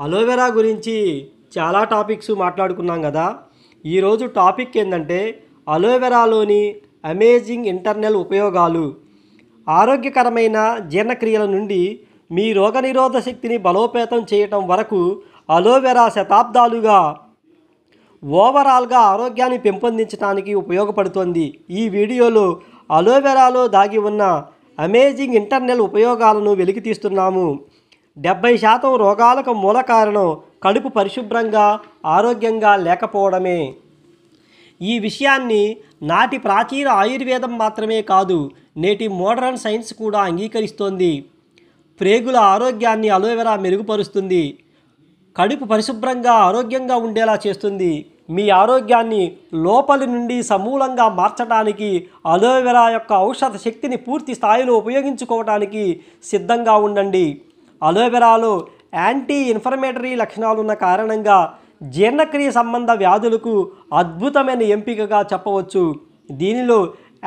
Aloe vera గురించి చాలా topics మాట్లాడుకున్నాం కదా. ఈరోజు టాపిక్ ఏంటంటే అలోవెరాలోని అమేజింగ్ ఇంటర్నల్ ఉపయోగాలు. ఆరోగ్యకరమైన జీర్ణక్రియల నుండి మీ రోగనిరోధక శక్తిని బలోపేతం చేయటం వరకు అలోవెరా శతాబ్దాలుగా ఓవరాల్గా ఆరోగ్యాన్ని పెంపొందించడానికి ఉపయోగపడుతుంది. ఈ వీడియోలో అలోవెరాలో దాగి ఉన్న అమేజింగ్ ఇంటర్నల్ ఉపయోగాలను వెలికితీస్తున్నాము. 70% రోగాలకు మూల కారణం కడుపు పరిశుభ్రంగా ఆరోగ్యంగా లేకపోవడమే. ఈ విషయాన్ని నాటి ప్రాచీన ఆయుర్వేదం మాత్రమే కాదు, నేటి మోడర్న్ సైన్స్ కూడా అంగీకరిస్తోంది. ప్రేగుల ఆరోగ్యాన్ని అలోవెరా మెరుగుపరుస్తుంది, కడుపు పరిశుభ్రంగా ఆరోగ్యంగా ఉండేలా చేస్తుంది. మీ ఆరోగ్యాన్ని లోపలి నుండి సమూలంగా మార్చడానికి అలోవెరా యొక్క ఔషధ శక్తిని పూర్తి స్థాయిలో ఉపయోగించుకోవడానికి సిద్ధంగా ఉండండి. అలోవెరాలో యాంటీ ఇన్ఫ్లమేటరీ లక్షణాలు ఉన్న కారణంగా జీర్ణక్రియ సంబంధ వ్యాధులకు అద్భుతమైన ఎంపికగా చెప్పవచ్చు. దీనిలో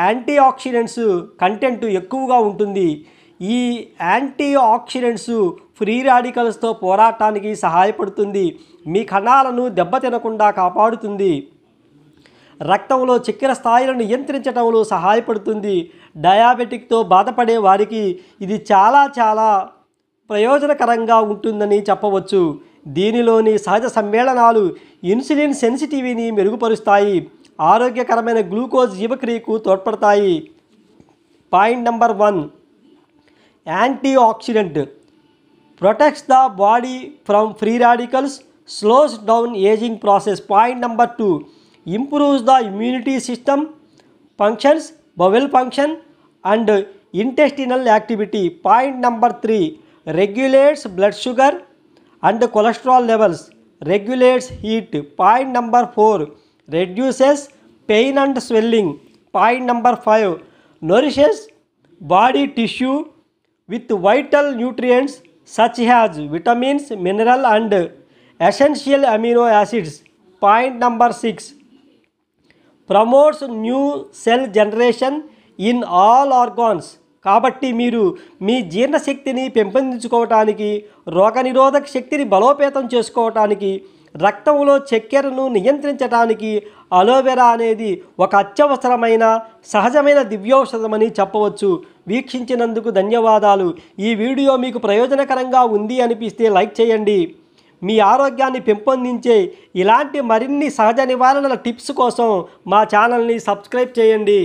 యాంటీ ఆక్సిడెంట్స్ కంటెంట్ ఎక్కువగా ఉంటుంది. ఈ యాంటీ ఆక్సిడెంట్స్ ఫ్రీ రాడికల్స్తో పోరాటానికి సహాయపడుతుంది, మీ కణాలను దెబ్బతినకుండా కాపాడుతుంది, రక్తంలో చక్కెర స్థాయిలను నియంత్రించడంలో సహాయపడుతుంది. డయాబెటిక్తో బాధపడే వారికి ఇది చాలా ప్రయోజనకరంగా ఉంటుందని చెప్పవచ్చు. దీనిలోని సహజ సమ్మేళనాలు ఇన్సులిన్ సెన్సిటివిటీని మెరుగుపరుస్తాయి, ఆరోగ్యకరమైన గ్లూకోజ్ జీవక్రియకు తోడ్పడతాయి. Point number 1, anti oxidant protects the body from free radicals, slows down ageing process. Point number 2, improves the immunity system functions, bowel function and intestinal activity. Point number 3, regulates blood sugar and cholesterol levels, regulates heat. Point number 4, reduces pain and swelling. Point number 5, nourishes body tissue with vital nutrients such as vitamins, mineral and essential amino acids. Point number 6, promotes new cell generation in all organs. కాబట్టి మీరు మీ జీర్ణశక్తిని పెంపొందించుకోవటానికి, రోగనిరోధక శక్తిని బలోపేతం చేసుకోవటానికి, రక్తంలో చక్కెరను నియంత్రించడానికి అలోవెరా అనేది ఒక అత్యవసరమైన సహజమైన దివ్యౌషధమని చెప్పవచ్చు. వీక్షించినందుకు ధన్యవాదాలు. ఈ వీడియో మీకు ప్రయోజనకరంగా ఉంది అనిపిస్తే లైక్ చేయండి. మీ ఆరోగ్యాన్ని పెంపొందించే ఇలాంటి మరిన్ని సహజ నివారణల టిప్స్ కోసం మా ఛానల్ని సబ్స్క్రైబ్ చేయండి.